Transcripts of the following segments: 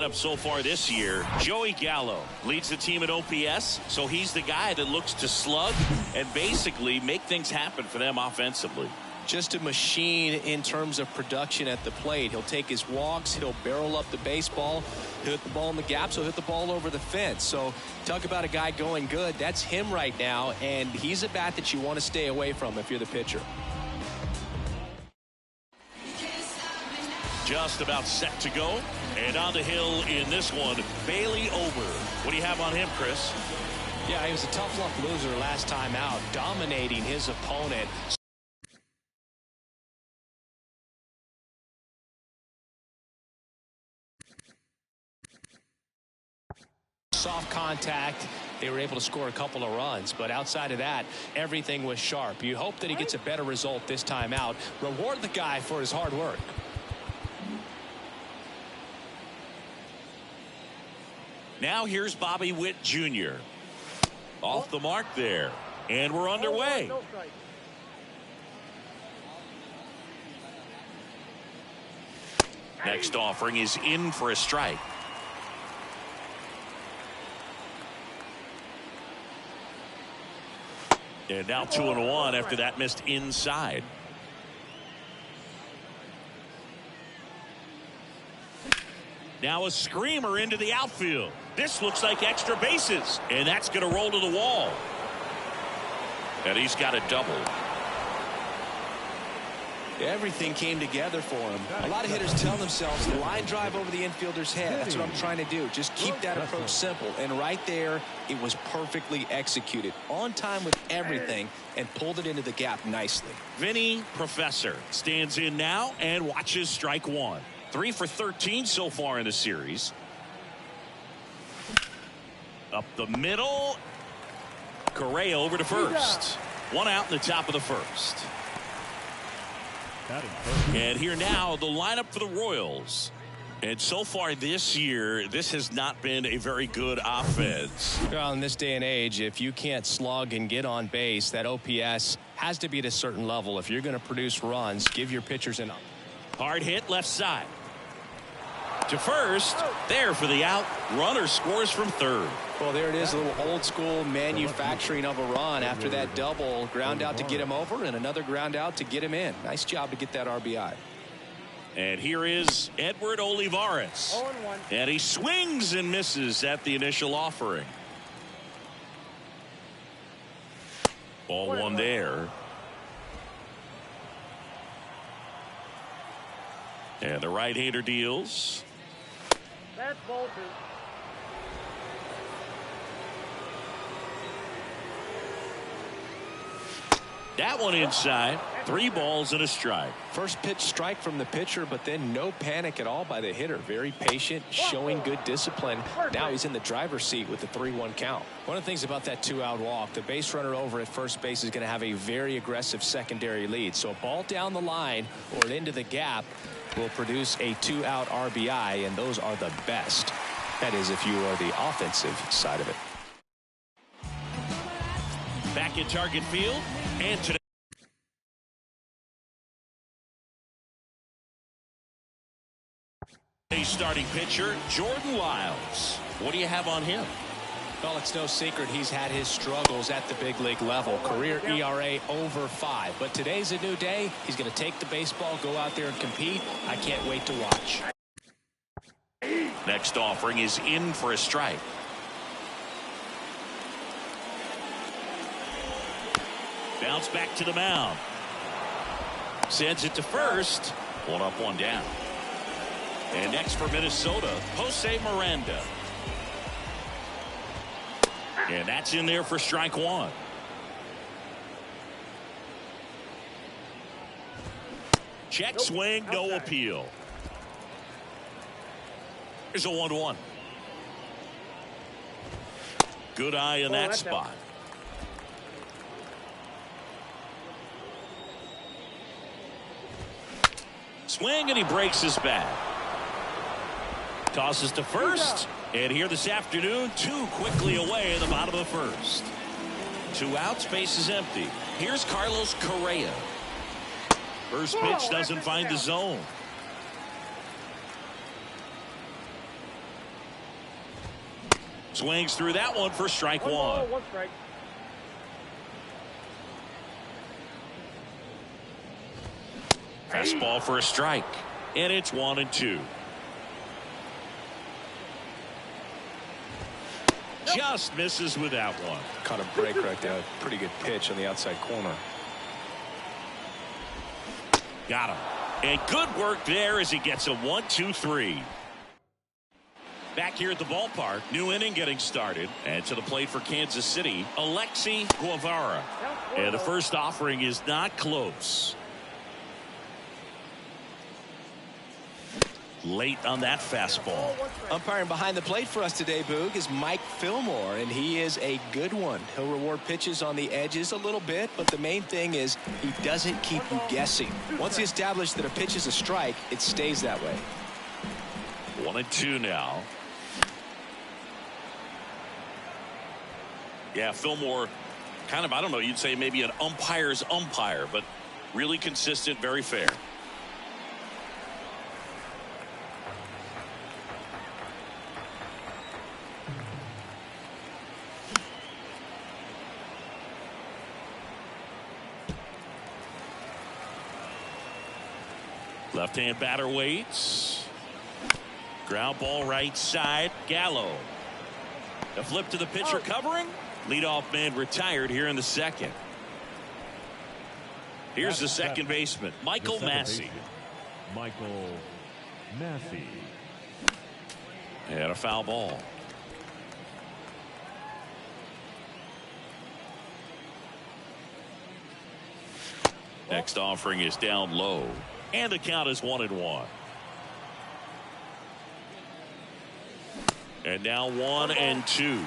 Up so far this year, Joey Gallo leads the team at OPS, so he's the guy that looks to slug and basically make things happen for them offensively. Just a machine in terms of production at the plate. He'll take his walks, he'll barrel up the baseball, he'll hit the ball in the gaps, he'll hit the ball over the fence. So talk about a guy going good. That's him right now, and he's a bat that you want to stay away from if you're the pitcher. Just about set to go. And on the hill in this one, Bailey Ober. What do you have on him, Chris? Yeah, he was a tough luck loser last time out, dominating his opponent. Soft contact. They were able to score a couple of runs, but outside of that, everything was sharp. You hope that he gets a better result this time out. Reward the guy for his hard work. Now here's Bobby Witt Jr. Off the mark there. And we're underway. Next offering is in for a strike. And now 2-1 after that missed inside. Now a screamer into the outfield. This looks like extra bases, and that's going to roll to the wall. And he's got a double. Everything came together for him. A lot of hitters tell themselves line drive over the infielder's head. That's what I'm trying to do. Just keep that approach simple. And right there, it was perfectly executed. On time with everything and pulled it into the gap nicely. Vinny Professor stands in now and watches strike one. 3 for 13 so far in the series. Up the middle. Correa over to first. One out in the top of the first. And here now the lineup for the Royals. And so far this year, this has not been a very good offense. Well, in this day and age, if you can't slug and get on base, that OPS has to be at a certain level. If you're going to produce runs, give your pitchers an hard hit left side. To first, there for the out. Runner scores from third. Well, there it is, a little old school manufacturing of a run after that double. Ground out to get him over and another ground out to get him in. Nice job to get that RBI. And here is Edward Olivares. And he swings and misses at the initial offering. Ball one there. And the right-hander deals. That's ball two. That one inside. 3 balls and a strike. First pitch strike from the pitcher, but then no panic at all by the hitter. Very patient, showing good discipline. Now he's in the driver's seat with the 3-1 count. One of the things about that 2-out walk, the base runner over at first base is going to have a very aggressive secondary lead. So a ball down the line or into the gap will produce a 2-out RBI, and those are the best. That is, if you are the offensive side of it. Back in target field, and today starting pitcher Jordan Lyles. What do you have on him? Well, it's no secret he's had his struggles at the big league level. Career ERA over 5. But today's a new day. He's going to take the baseball, go out there and compete. I can't wait to watch. Next offering is in for a strike. Bounce back to the mound. Sends it to first. 1 up, 1 down. And next for Minnesota, Jose Miranda. And that's in there for strike 1. Check swing, no appeal. Here's a 1-1. Good eye in that spot. Swing, and he breaks his bat. Tosses to first. And here this afternoon, 2 quickly away in the bottom of the first. 2 outs, base is empty. Here's Carlos Correa. First pitch doesn't find the zone. Swings through that one for strike one. Ball, one strike. Fastball for a strike. And it's 1-2. Just misses with that one. Caught a break right there. Pretty good pitch on the outside corner. Got him. And good work there as he gets a 1-2-3. Back here at the ballpark, new inning getting started. And to the plate for Kansas City, Alexi Guevara. And the first offering is not close. Late on that fastball. Umpiring behind the plate for us today, Boog, is Mike Fillmore, and he is a good one. He'll reward pitches on the edges a little bit, but the main thing is he doesn't keep you guessing. Once he established that a pitch is a strike, it stays that way. 1-2 now. Yeah, Fillmore, kind of, I don't know, you'd say maybe an umpire's umpire, but really consistent, very fair. Left-hand batter waits. Ground ball right side. Gallo. A flip to the pitcher covering. Leadoff man retired here in the second. Here's the second baseman, Michael Massey. Michael Massey. And a foul ball. Next offering is down low. And the count is 1-1. And now 1-2.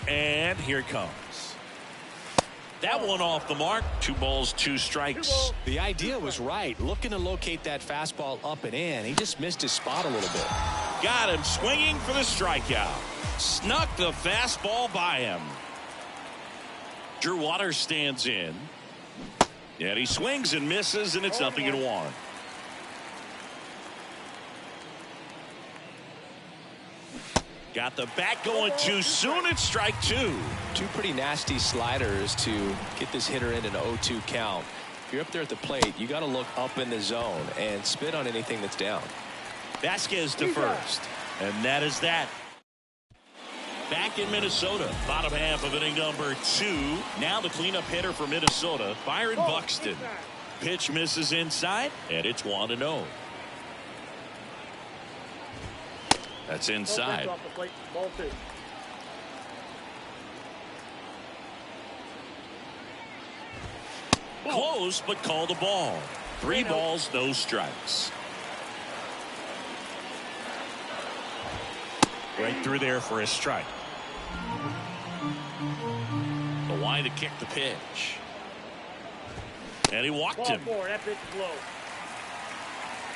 And here it comes. That one off the mark. 2 balls, 2 strikes. The idea was right. Looking to locate that fastball up and in. He just missed his spot a little bit. Got him swinging for the strikeout. Snuck the fastball by him. Drew Waters stands in. And he swings and misses, and it's 0-1. Got the bat going too soon. It's strike 2. 2 pretty nasty sliders to get this hitter in an 0-2 count. If you're up there at the plate, you got to look up in the zone and spit on anything that's down. Vasquez to first. And that is that. Back in Minnesota, bottom half of inning number 2. Now the cleanup hitter for Minnesota, Byron Buxton. Pitch misses inside, and it's 1-0. That's inside. Close, but called a ball. 3 balls, no strikes. Right through there for a strike. The line to kick the pitch. And he walked him.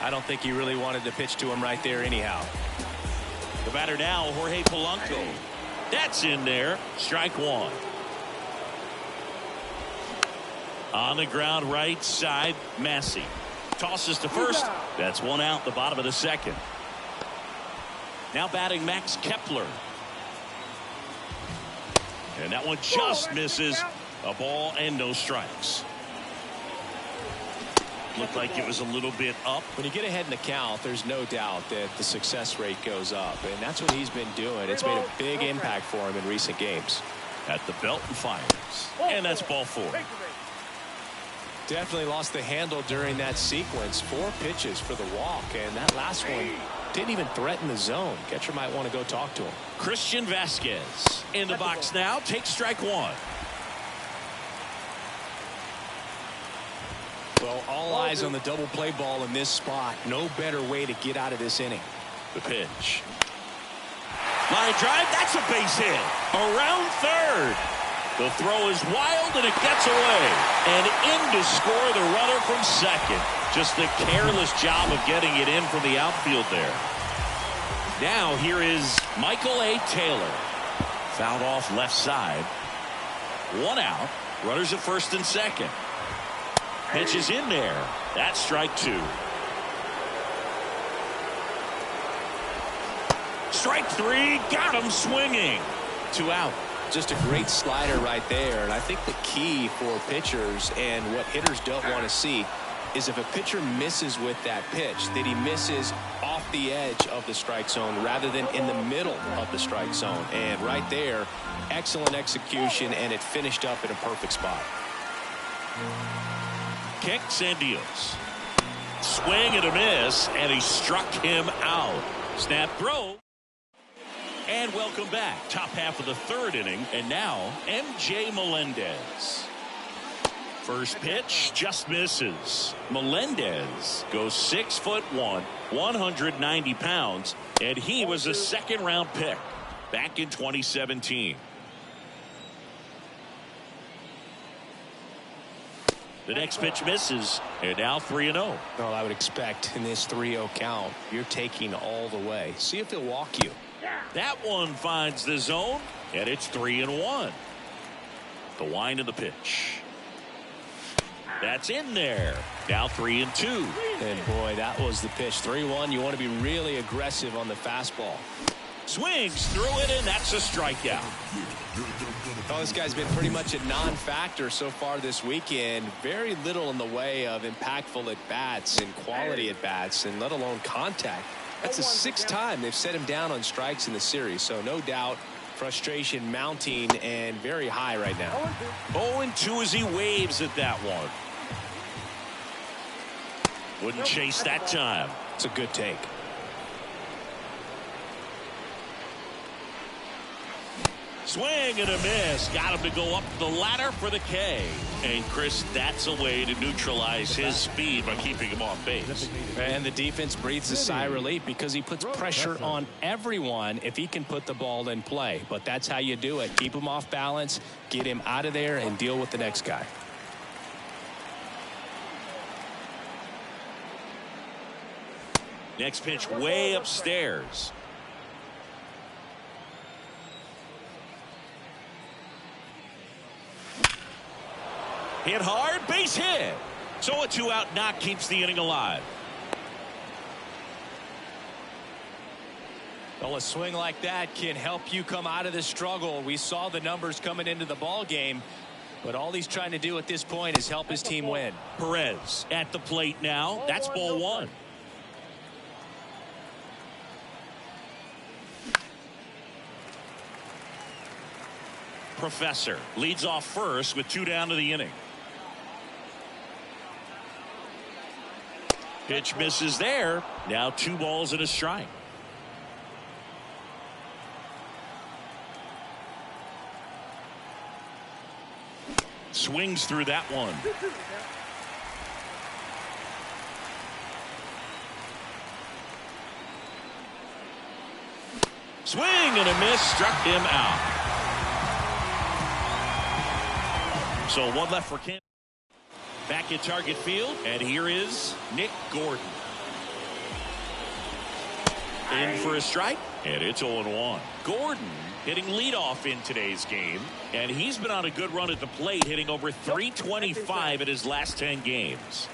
I don't think he really wanted to pitch to him right there anyhow. The batter now, Jorge Polanco. That's in there. Strike 1. On the ground right side, Massey. Tosses to first. That's 1 out, the bottom of the second. Now batting Max Kepler. And that one just misses. A ball and no strikes. Looked like it was a little bit up. When you get ahead in the count, there's no doubt that the success rate goes up. And that's what he's been doing. It's made a big impact for him in recent games. At the belt and fires. And that's ball 4. Definitely lost the handle during that sequence. 4 pitches for the walk. And that last one didn't even threaten the zone. Catcher might want to go talk to him. Christian Vasquez in the box now. Takes strike 1. Well, all eyes on the double play ball in this spot. No better way to get out of this inning. The pitch. Line drive. That's a base hit. Around third. The throw is wild, and it gets away. And in to score the runner from second. Just the careless job of getting it in from the outfield there. Now here is Michael A. Taylor. Fouled off left side. 1 out. Runners at first and second. Pitch is in there. That's strike 2. Strike three, got him swinging. 2 out. Just a great slider right there. And I think the key for pitchers and what hitters don't want to see is if a pitcher misses with that pitch, that he misses off the edge of the strike zone rather than in the middle of the strike zone. And right there, excellent execution, and it finished up in a perfect spot. Kicks and deals. Swing and a miss, and he struck him out. Snap throw. And welcome back. Top half of the third inning, and now MJ Melendez. First pitch just misses. Melendez goes 6'1", 190 pounds, and he was a second-round pick back in 2017. The next pitch misses, and now 3-0. Well, I would expect in this 3-0 count, you're taking all the way. See if he'll walk you. That one finds the zone, and it's 3-1. The wind of the pitch. That's in there. Now 3-2. And boy, that was the pitch. 3-1. You want to be really aggressive on the fastball. Swings through it, and that's a strikeout. Well, this guy's been pretty much a non-factor so far this weekend. Very little in the way of impactful at-bats and quality at-bats, and let alone contact. That's the 6th time they've set him down on strikes in the series, so no doubt frustration mounting and very high right now. 0-2 as he waves at that one. Wouldn't chase that time. It's a good take. Swing and a miss. Got him to go up the ladder for the K. And Chris, that's a way to neutralize his speed by keeping him off base. And the defense breathes a sigh of relief because he puts pressure on everyone if he can put the ball in play. But that's how you do it. Keep him off balance, get him out of there, and deal with the next guy. Next pitch way upstairs. Hit hard, base hit. So a 2-out knock keeps the inning alive. Well, a swing like that can help you come out of the struggle. We saw the numbers coming into the ball game, but all he's trying to do at this point is help his team win. Perez at the plate now. That's ball one. Professor leads off first with 2 down to the inning. Pitch misses there. Now 2 balls and a strike. Swings through that one. Swing and a miss, struck him out. So 1 left for Kansas. Back at Target Field, and here is Nick Gordon. In for a strike, and it's 0-1. Gordon hitting leadoff in today's game, and he's been on a good run at the plate, hitting over .325 in his last 10 games.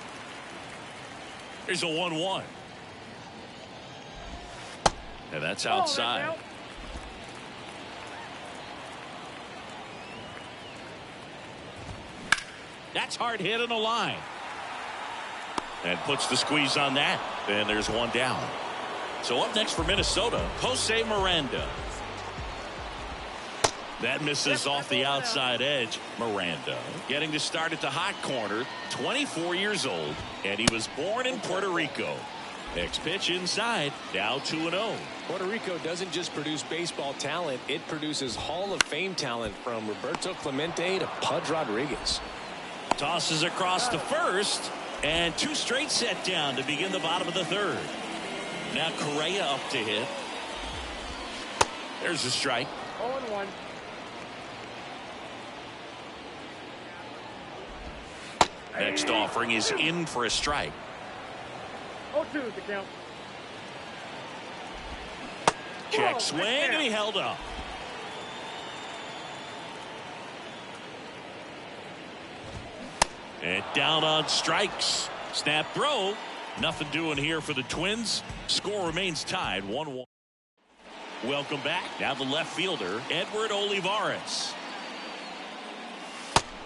Here's a 1-1. And that's outside. That's hard hit on the line. And puts the squeeze on that. And there's 1 down. So up next for Minnesota, Jose Miranda. That misses off the outside edge. Miranda getting to start at the hot corner, 24 years old, and he was born in Puerto Rico. Next pitch inside, now 2-0. Puerto Rico doesn't just produce baseball talent, it produces Hall of Fame talent from Roberto Clemente to Pudge Rodriguez. Tosses across the first, and 2 straight set down to begin the bottom of the third. Now Correa up to hit. There's a strike. 0-1. Next offering is in for a strike. 0-2 the count. Check swing, and he held up. And down on strikes. Snap throw. Nothing doing here for the Twins. Score remains tied 1-1. Welcome back. Now the left fielder, Edward Olivares.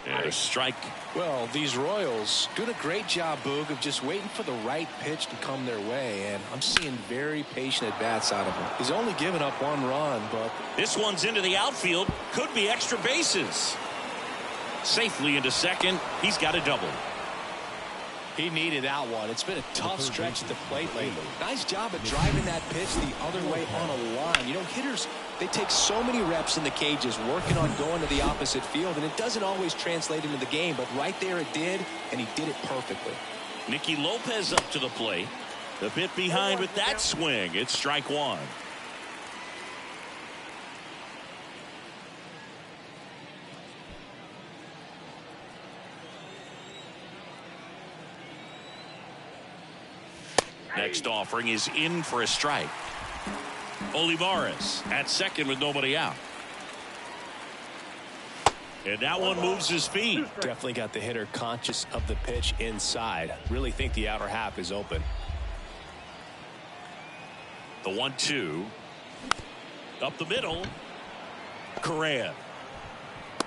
And a strike. Well, these Royals doing a great job, Boog, of just waiting for the right pitch to come their way, and I'm seeing very patient at-bats out of him. He's only given up 1 run, but This one's into the outfield. Could be extra bases. Safely into second. He's got a double. he needed that one. It's been a tough stretch at the plate lately. Nice job at driving that pitch the other way on a line. You know, hitters, they take so many reps in the cages working on going to the opposite field, and it doesn't always translate into the game, but right there it did, and he did it perfectly. Nicky Lopez up to the plate. A bit behind with that swing. It's strike 1. Next offering is in for a strike. Olivares at second with nobody out. And that one moves his feet. Definitely got the hitter conscious of the pitch inside. Really think the outer half is open. The 1-2. Up the middle. Correa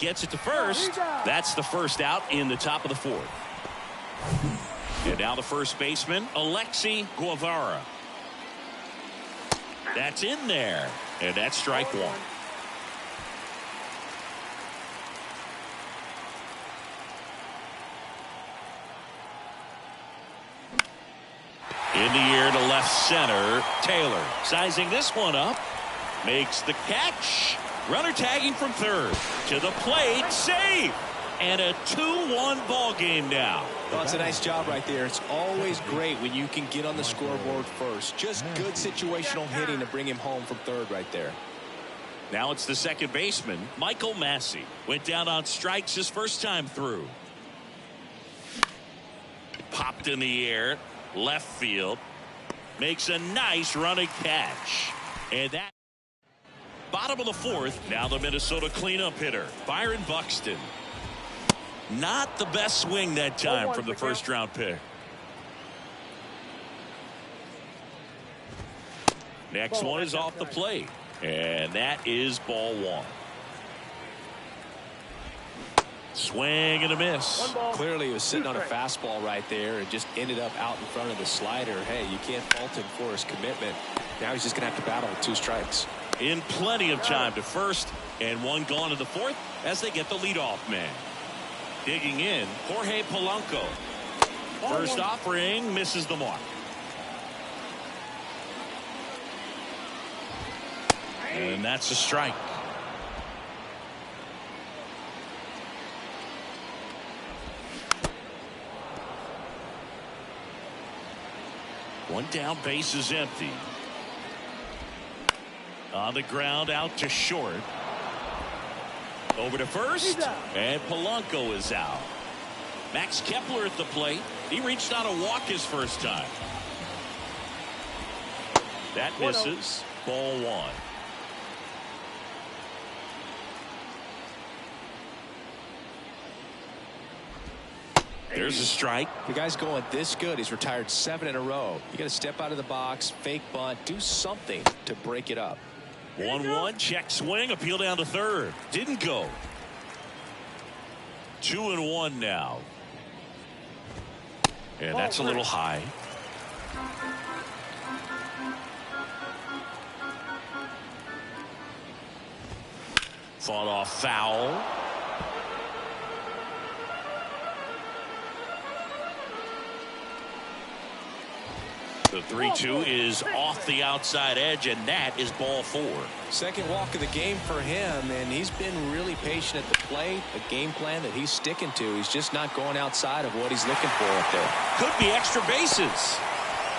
gets it to first. That's the first out in the top of the 4th. And now the first baseman, Alexi Guevara. That's in there. And that's strike 1. In the air to left center. Taylor sizing this one up. Makes the catch. Runner tagging from third. To the plate. Save. And a 2-1 ball game now. Well, it's a nice job right there. It's always great when you can get on the scoreboard first. Just good situational hitting to bring him home from third right there. Now it's the second baseman, Michael Massey. Went down on strikes his first time through. Popped in the air. Left field. Makes a nice running catch. And that bottom of the 4th. Now the Minnesota cleanup hitter, Byron Buxton. Not the best swing that time from the first round pick. Next one is off the plate. And that is ball 1. Swing and a miss. Clearly he was sitting on a fastball right there and just ended up out in front of the slider. Hey, you can't fault him for his commitment. Now he's just going to have to battle with 2 strikes. In plenty of time to first, and 1 gone to the 4th as they get the leadoff man. Digging in, Jorge Polanco. First offering misses the mark. And that's a strike. One down, base is empty. On the ground, out to short. Over to first, and Polanco is out. Max Kepler at the plate. He reached out a walk his first time. That misses. Ball 1. There's a strike. The guy's going this good. He's retired 7 in a row. You got to step out of the box, fake bunt, do something to break it up. 1-1, check swing, appeal down to third. Didn't go. 2-1 now. And that's a little high. Fought off foul. The 3-2 is off the outside edge, and that is ball 4. Second walk of the game for him, and he's been really patient at the plate. A game plan that he's sticking to. He's just not going outside of what he's looking for up there. Could be extra bases.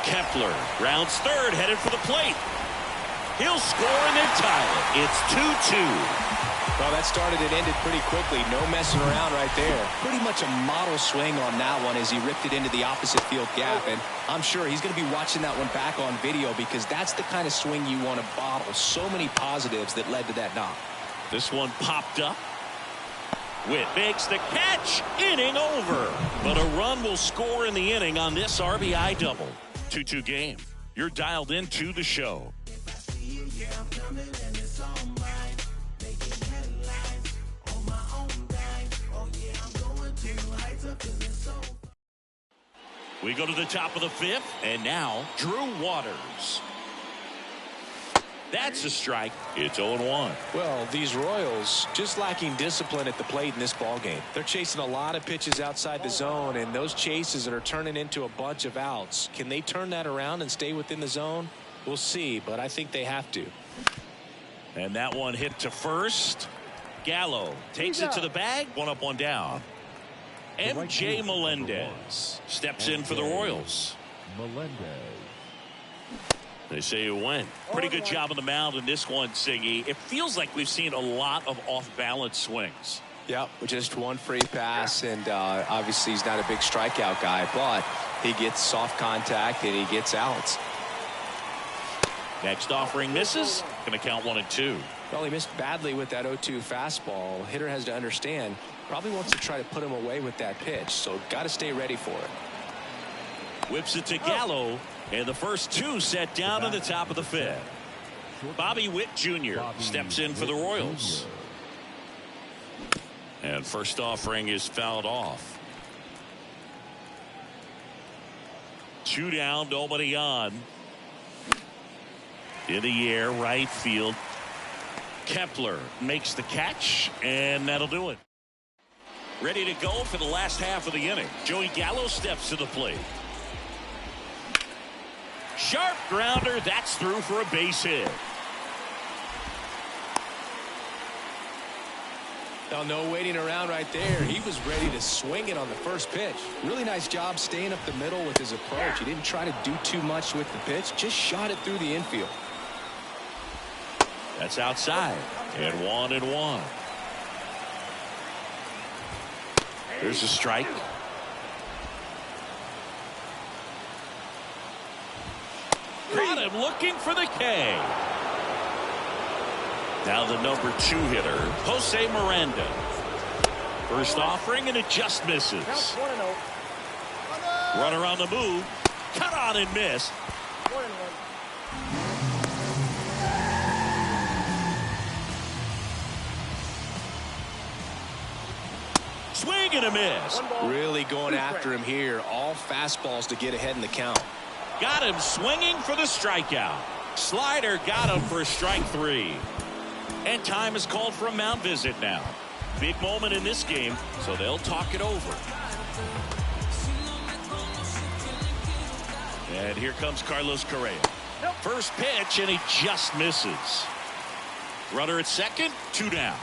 Kepler rounds third, headed for the plate. He'll score and then tie it. It's 2-2. Well, that started and ended pretty quickly. No messing around right there. Pretty much a model swing on that one as he ripped it into the opposite field gap. And I'm sure he's going to be watching that one back on video because that's the kind of swing you want to bottle. So many positives that led to that knock. This one popped up. Witt makes the catch. Inning over. But a run will score in the inning on this RBI double. 2-2 game. You're dialed into the show. We go to the top of the fifth, and now Drew Waters. That's a strike. It's 0-1. Well, these Royals just lacking discipline at the plate in this ball game. They're chasing a lot of pitches outside the zone, and those chases that are turning into a bunch of outs. Can they turn that around and stay within the zone? We'll see, but I think they have to. And that one hit to first. Gallo takes it to the bag. One up, one down. MJ Melendez steps in for the Royals. Melendez. They say it went. Pretty good job on the mound in this one, Siggy. It feels like we've seen a lot of off-balance swings. Yep, just one free pass, and obviously he's not a big strikeout guy, but he gets soft contact and he gets outs. Next offering misses. Going to count 1-2. Well, he missed badly with that 0-2 fastball. Hitter has to understand, probably wants to try to put him away with that pitch, so got to stay ready for it. Whips it to Gallo, and the first two set down in the top of the fifth. Bobby Witt Jr. steps in for the Royals. And first offering is fouled off. 2 down, nobody on. In the air, right field. Kepler makes the catch, and that'll do it. Ready to go for the last half of the inning. Joey Gallo steps to the plate. Sharp grounder, that's through for a base hit. Now, no waiting around right there. He was ready to swing it on the first pitch. Really nice job staying up the middle with his approach. He didn't try to do too much with the pitch, just shot it through the infield. That's outside, and 1-1. There's a strike. Got him looking for the K. Now the number 2 hitter, Jose Miranda. First offering, and it just misses. Runner on the move. Cut on and miss. Swing and a miss. Really going after him here. All fastballs to get ahead in the count. Got him swinging for the strikeout. Slider got him for strike 3. And time is called for a mound visit now. Big moment in this game, so they'll talk it over. And here comes Carlos Correa. First pitch, and he just misses. Runner at second, 2 down.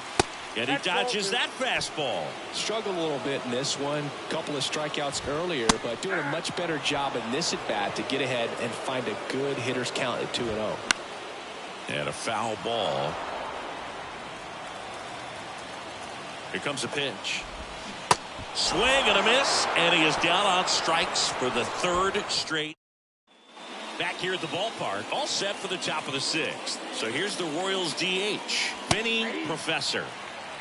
And he dodges that fastball. Struggled a little bit in this one. Couple of strikeouts earlier, but doing a much better job in this at-bat to get ahead and find a good hitter's count at 2-0. And a foul ball. Here comes a pitch. Swing and a miss, and he is down on strikes for the 3rd straight. Back here at the ballpark, all set for the top of the 6th. So here's the Royals DH, Vinny Professor.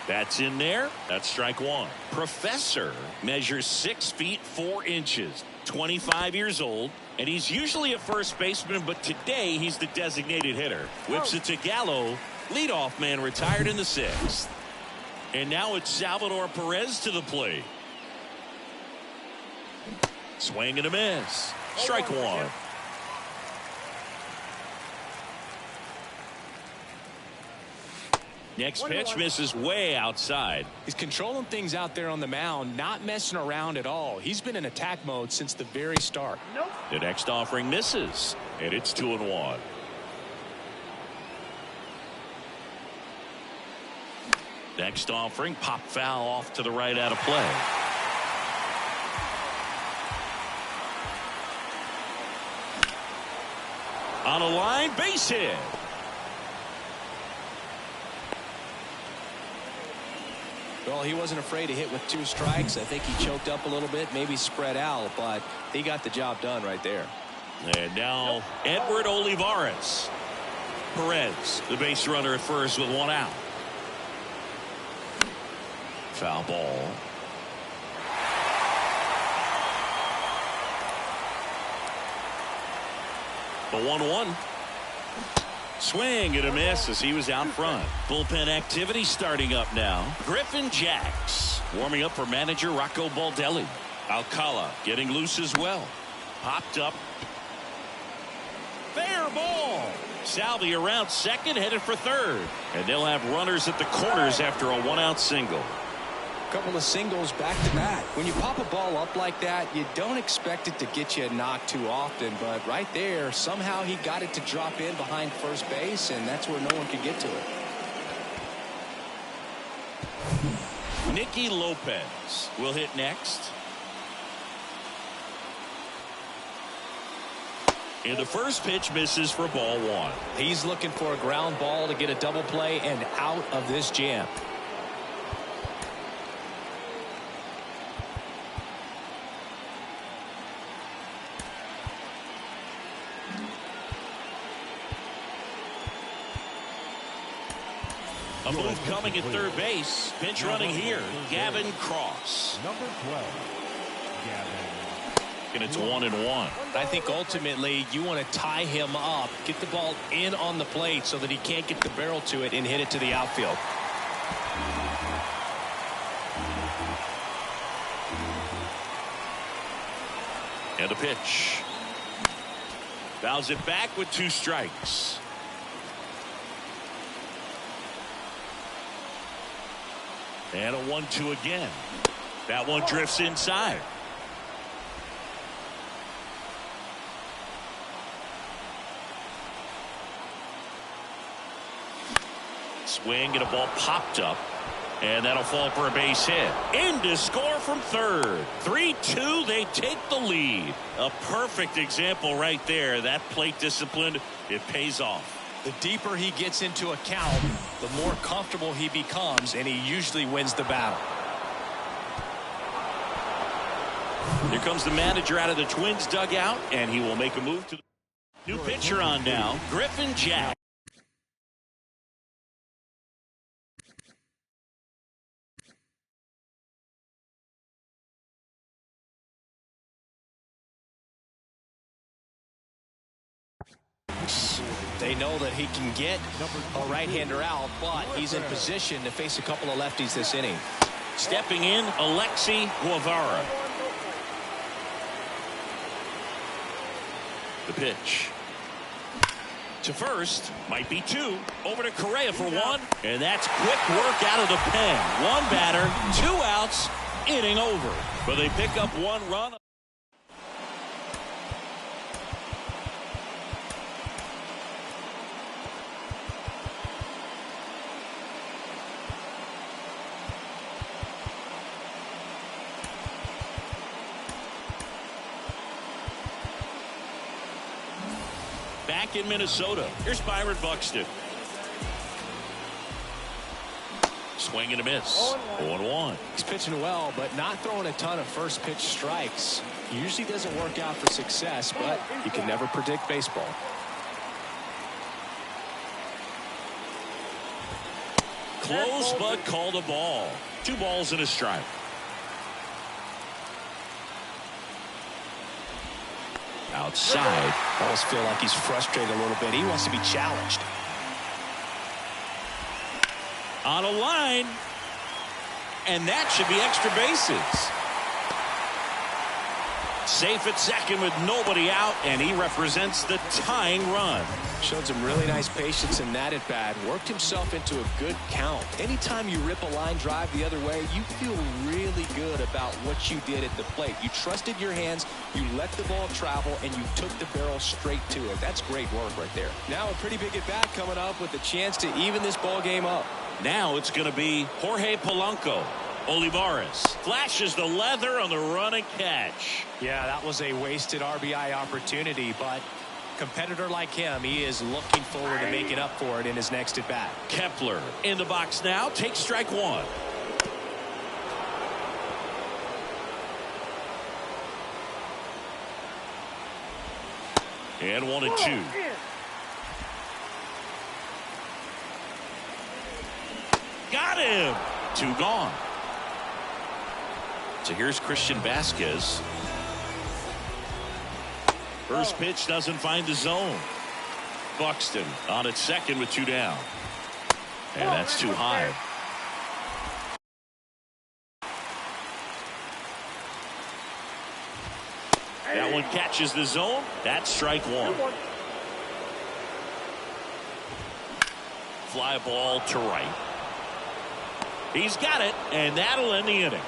That's in there. That's strike 1. Professor measures 6 feet 4 inches, 25 years old, and he's usually a first baseman, but today he's the designated hitter. Whips it to Gallo. Leadoff man retired in the 6th. And now it's Salvador Perez to the plate. Swing and a miss. Strike 1. Next pitch misses way outside. He's controlling things out there on the mound, not messing around at all. He's been in attack mode since the very start. The next offering misses, and it's 2-1. Next offering, pop foul off to the right out of play. On a line, base hit. Well, he wasn't afraid to hit with 2 strikes. I think he choked up a little bit, maybe spread out, but he got the job done right there. And now Edward Olivares. Perez, the base runner at first with 1 out. Foul ball. The 1-1. Swing and a miss as he was out front. Bullpen activity starting up now. Griffin Jax warming up for manager Rocco Baldelli. Alcala getting loose as well. Popped up. Fair ball. Salvi around second, headed for third. And they'll have runners at the corners after a one-out single. Couple of singles back to back. When you pop a ball up like that, you don't expect it to get you a knock too often, but right there somehow he got it to drop in behind first base, and that's where no one could get to it. Nicky Lopez will hit next. And the first pitch misses for ball one. He's looking for a ground ball to get a double play and out of this jam. A move coming at third base. Pinch running here. Gavin Cross. Number 12, Gavin. And it's 1-1. I think ultimately you want to tie him up, get the ball in on the plate so that he can't get the barrel to it and hit it to the outfield. And a pitch. Fouls it back with 2 strikes. And a 1-2 again. That one drifts inside. Swing and a ball popped up. And that'll fall for a base hit. In to score from third. 3-2, they take the lead. A perfect example right there. That plate discipline, it pays off. The deeper he gets into a count, the more comfortable he becomes, and he usually wins the battle. Here comes the manager out of the Twins dugout, and he will make a move to the new pitcher on now, Griffin Jax. They know that he can get a right-hander out, but he's in position to face a couple of lefties this inning. Stepping in, Alexi Guevara. The pitch. To first, might be 2. Over to Correa for 1. And that's quick work out of the pen. 1 batter, 2 outs, inning over. But they pick up 1 run. Back in Minnesota. Here's Byron Buxton. Swing and a miss. 0-1. He's pitching well, but not throwing a ton of first pitch strikes. Usually doesn't work out for success, but you can never predict baseball. Close, but called a ball. 2 balls and a strike. Outside. I almost feel like he's frustrated a little bit. He wants to be challenged. On a line. And that should be extra bases. Safe at second with nobody out, and he represents the tying run. Showed some really nice patience in that at bat. Worked himself into a good count. Anytime you rip a line drive the other way, you feel really good about what you did at the plate. You trusted your hands, you let the ball travel, and you took the barrel straight to it. That's great work right there. Now a pretty big at bat coming up with a chance to even this ball game up. Now it's going to be Jorge Polanco. Olivares flashes the leather on the run and catch. Yeah, that was a wasted RBI opportunity, but competitor like him, he is looking forward to making up for it in his next at bat. Kepler in the box now, takes strike 1. And 1-2. Got him. 2 gone. So here's Christian Vasquez. First pitch doesn't find the zone. Buxton on at second with 2 down. And that's too high. That one catches the zone. That's strike 1. Fly ball to right. He's got it, and that'll end the inning.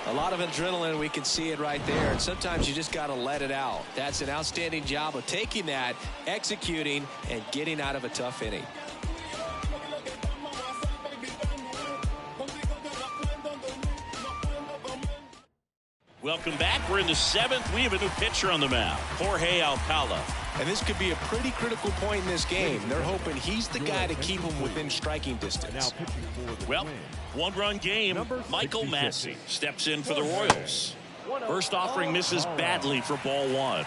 A lot of adrenaline, we can see it right there. And sometimes you just got to let it out. That's an outstanding job of taking that, executing, and getting out of a tough inning. Welcome back. We're in the 7th. We have a new pitcher on the mound, Jorge Alcala. And this could be a pretty critical point in this game. They're hoping he's the guy to keep him within striking distance. Well, 1-run game. Michael Massey steps in for the Royals. First offering misses badly for ball 1.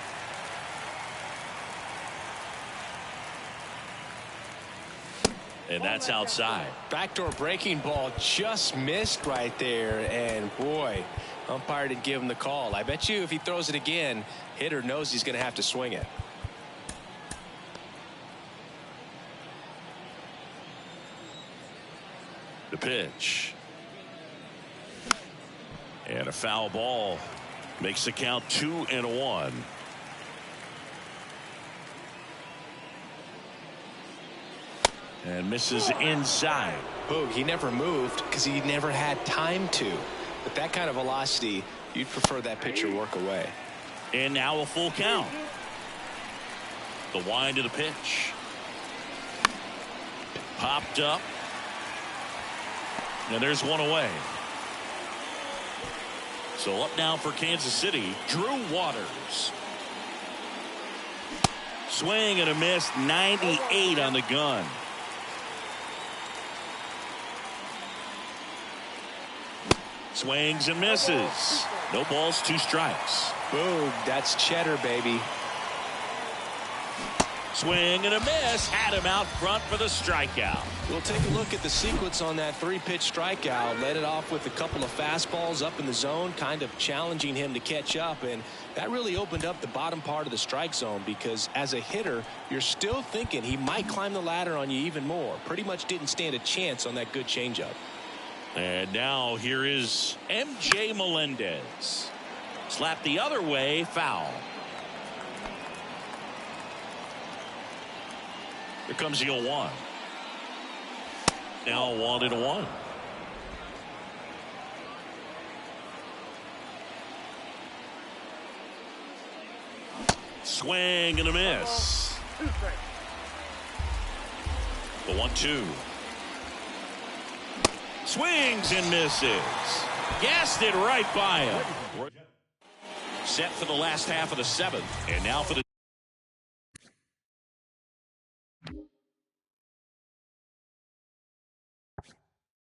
And that's outside. Backdoor breaking ball just missed right there. And boy, umpire didn't give him the call. I bet you if he throws it again, hitter knows he's going to have to swing it. The pitch. And a foul ball makes the count 2-1. And misses inside. Boog, he never moved because he never had time to. With that kind of velocity, you'd prefer that pitcher work away. And now a full count. The wind of the pitch. Popped up. And there's one away. So up now for Kansas City, Drew Waters. Swing and a miss, 98 on the gun. Swings and misses. No balls, 2 strikes. Boom, that's cheddar, baby. Swing and a miss. Had him out front for the strikeout. We'll take a look at the sequence on that 3-pitch strikeout. Led it off with a couple of fastballs up in the zone, kind of challenging him to catch up. And that really opened up the bottom part of the strike zone because as a hitter, you're still thinking he might climb the ladder on you even more. Pretty much didn't stand a chance on that good changeup. And now here is MJ Melendez. Slapped the other way, foul. Here comes the 0-1. Now 1-1. Swing and a miss. The 1-2. Swings and misses. Gassed it right by him. Set for the last half of the 7th. And now for the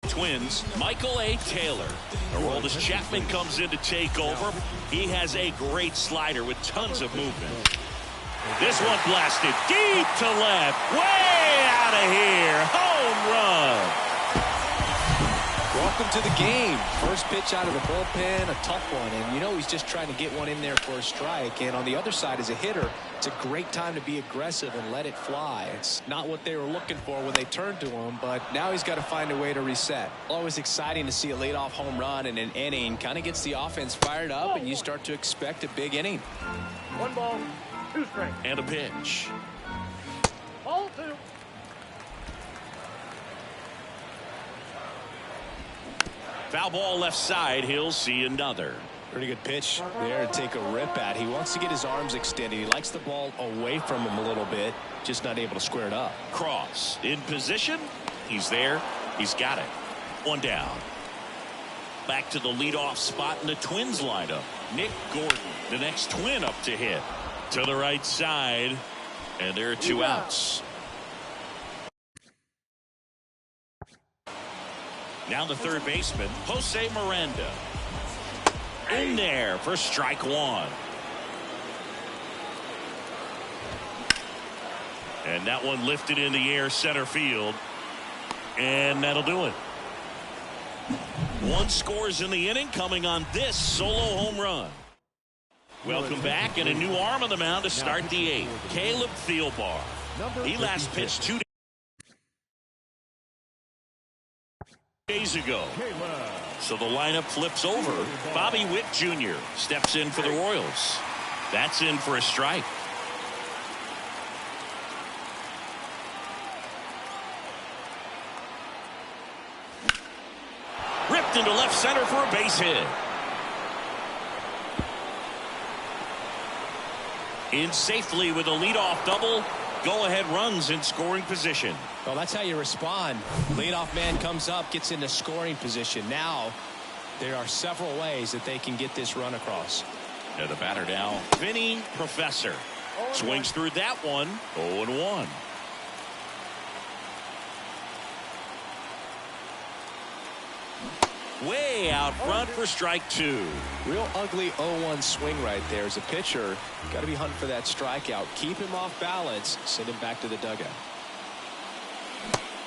Twins, Michael A. Taylor. Aroldis Chapman comes in to take over. He has a great slider with tons of movement. This one blasted deep to left. Way out of here. Home run. Welcome to the game. First pitch out of the bullpen, a tough one. And you know he's just trying to get one in there for a strike. And on the other side, as a hitter, it's a great time to be aggressive and let it fly. It's not what they were looking for when they turned to him, but now he's got to find a way to reset. Always exciting to see a leadoff home run in an inning. Kind of gets the offense fired up, and you start to expect a big inning. 1 ball, 2 strikes. And a pitch. Ball 2. Foul ball left side. He'll see another. Pretty good pitch there to take a rip at. He wants to get his arms extended. He likes the ball away from him a little bit, just not able to square it up. Cross in position. He's there. He's got it. 1 down. Back to the leadoff spot in the Twins lineup. Nick Gordon, the next Twin up to hit. To the right side. And there are 2 outs. Now the third baseman, Jose Miranda. In there for strike 1. And that one lifted in the air center field. And that'll do it. 1 scores in the inning coming on this solo home run. Welcome back, and a new arm on the mound to start the 8th. Caleb Thielbar. He last pitched 2 days ago. So the lineup flips over. Bobby Witt Jr. steps in for the Royals. That's in for a strike. Ripped into left center for a base hit. In safely with a leadoff double. Go-ahead runs in scoring position. Well, that's how you respond. Leadoff man comes up, gets into scoring position. Now, there are several ways that they can get this run across. Now the batter now, Vinny Professor. Swings through that one, 0-1. Way out front for strike 2. Real ugly 0-1 swing right there. As a pitcher, got to be hunting for that strikeout. Keep him off balance. Send him back to the dugout.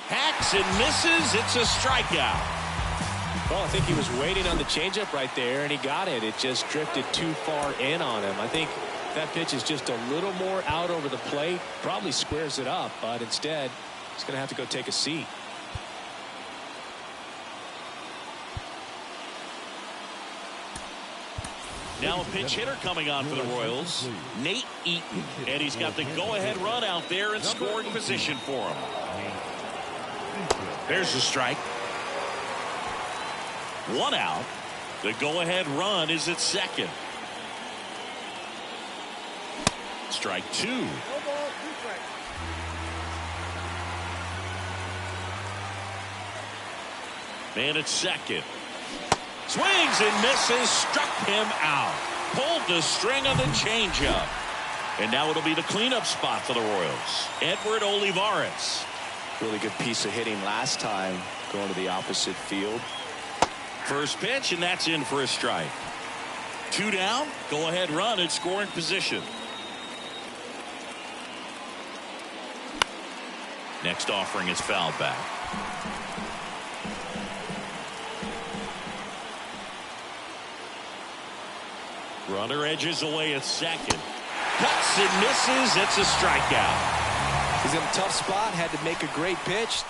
Hacks and misses. It's a strikeout. Well, I think he was waiting on the changeup right there, and he got it. It just drifted too far in on him. I think that pitch is just a little more out over the plate. Probably squares it up, but instead, he's going to have to go take a seat. Now a pinch hitter coming on for the Royals, Nate Eaton, and he's got the go-ahead run out there in scoring position for him. There's the strike. 1 out. The go-ahead run is at second. Strike 2. One ball, 2 strikes. Man at second. Swings and misses, struck him out. Pulled the string on the changeup. And now it'll be the cleanup spot for the Royals. Edward Olivares. Really good piece of hitting last time, going to the opposite field. First pitch, and that's in for a strike. 2 down, go ahead run in scoring position. Next offering is fouled back. Runner edges away at second. Cuts and misses. It's a strikeout. He's in a tough spot. Had to make a great pitch.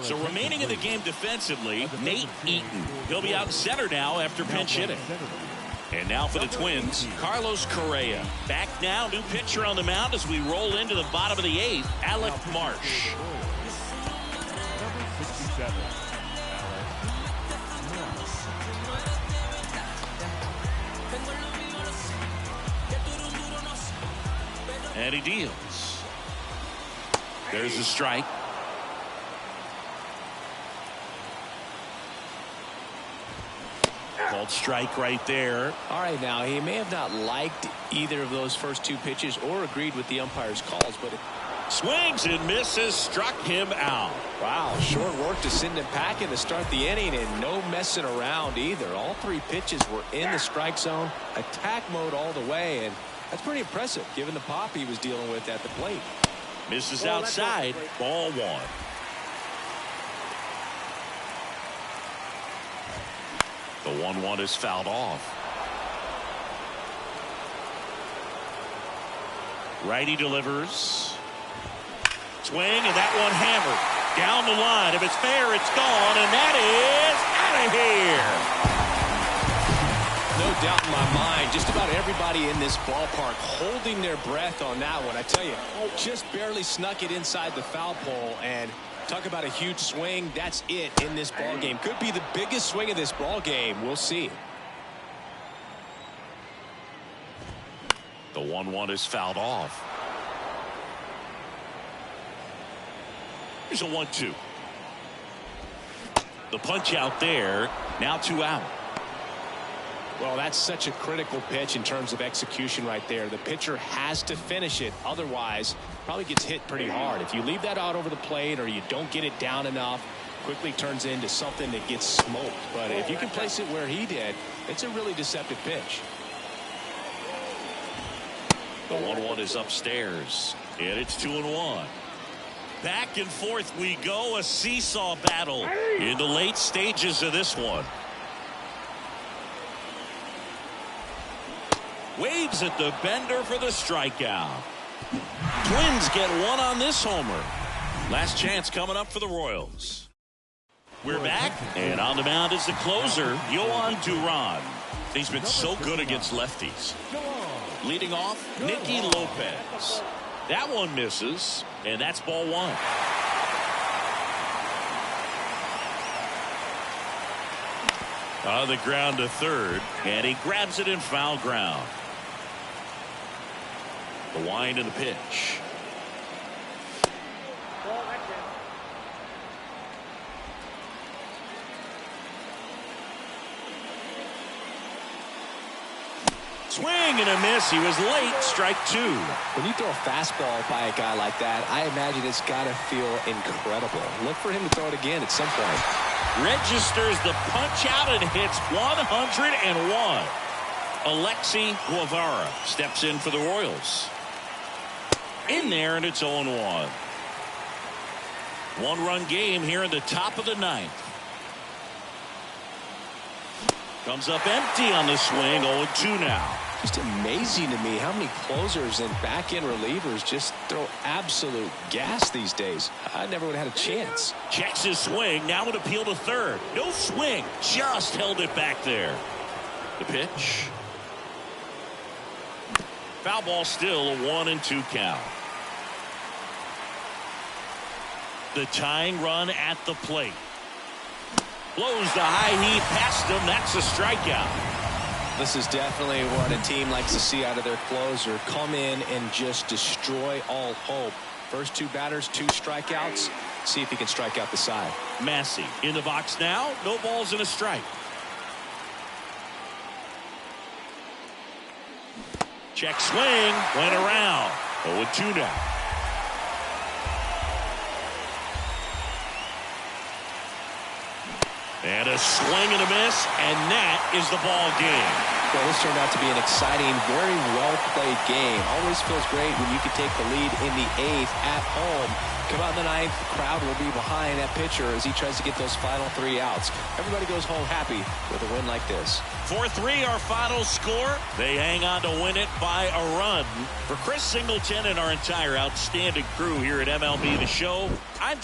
So remaining in the game defensively, Nate Eaton. He'll be out center now after pinch hitting. And now for the Twins, Carlos Correa. Back now, new pitcher on the mound as we roll into the bottom of the 8th, Alec Marsh. Number 67. And he deals. There's a strike. Called strike right there. All right, now he may have not liked either of those first 2 pitches or agreed with the umpire's calls, but Swings and misses, struck him out. wow, short work to send him packing to start the inning, and no messing around either. All 3 pitches were in the strike zone, attack mode all the way, and that's pretty impressive given the pop he was dealing with at the plate. Misses outside, ball 1. The 1-1 is fouled off. Righty delivers. Swing, and that one hammered. Down the line. If it's fair, it's gone, and that is out of here. No doubt in my mind, just about everybody in this ballpark holding their breath on that one. I tell you, just barely snuck it inside the foul pole, and talk about a huge swing. That's it in this ball game. Could be the biggest swing of this ball game. We'll see. The 1-1 is fouled off. Here's a 1-2. The punch out there. Now 2 out. Well, that's such a critical pitch in terms of execution right there. The pitcher has to finish it. Otherwise, probably gets hit pretty hard. If you leave that out over the plate or you don't get it down enough, quickly turns into something that gets smoked. But if you can place it where he did, it's a really deceptive pitch. The 1-1 is upstairs, and it's 2-1. Back and forth we go, a seesaw battle in the late stages of this one. Waves at the bender for the strikeout. Twins get one on this homer. Last chance coming up for the Royals. We're back, and on the mound is the closer, Yohan Duran. He's been so good against lefties. Leading off, Nicky Lopez. That one misses, and that's ball one. On the ground to third, and he grabs it in foul ground. The wind and the pitch. Swing and a miss. He was late. Strike two. When you throw a fastball by a guy like that, I imagine it's got to feel incredible. Look for him to throw it again at some point. Registers the punch out and hits 101. Alexi Guevara steps in for the Royals. In there, and it's 0-1. One-run game here in the top of the ninth. Comes up empty on the swing. 0-2 now. Just amazing to me how many closers and back-end relievers just throw absolute gas these days. I never would have had a chance. Checks his swing. Now an appeal to third. No swing. Just held it back there. The pitch. Foul ball still. A 1-2 count. The tying run at the plate. Blows the high heat past him. That's a strikeout. This is definitely what a team likes to see out of their closer. Come in and just destroy all hope. First two batters, 2 strikeouts. See if he can strike out the side. Massey in the box now. No balls and a strike. Check swing. Went around. 0-2 now. And a swing and a miss, and that is the ball game. Well, this turned out to be an exciting, very well-played game. Always feels great when you can take the lead in the 8th at home. Come out in the 9th, the crowd will be behind that pitcher as he tries to get those final 3 outs. Everybody goes home happy with a win like this. 4-3 our final score. They hang on to win it by a run. For Chris Singleton and our entire outstanding crew here at MLB The Show, I'm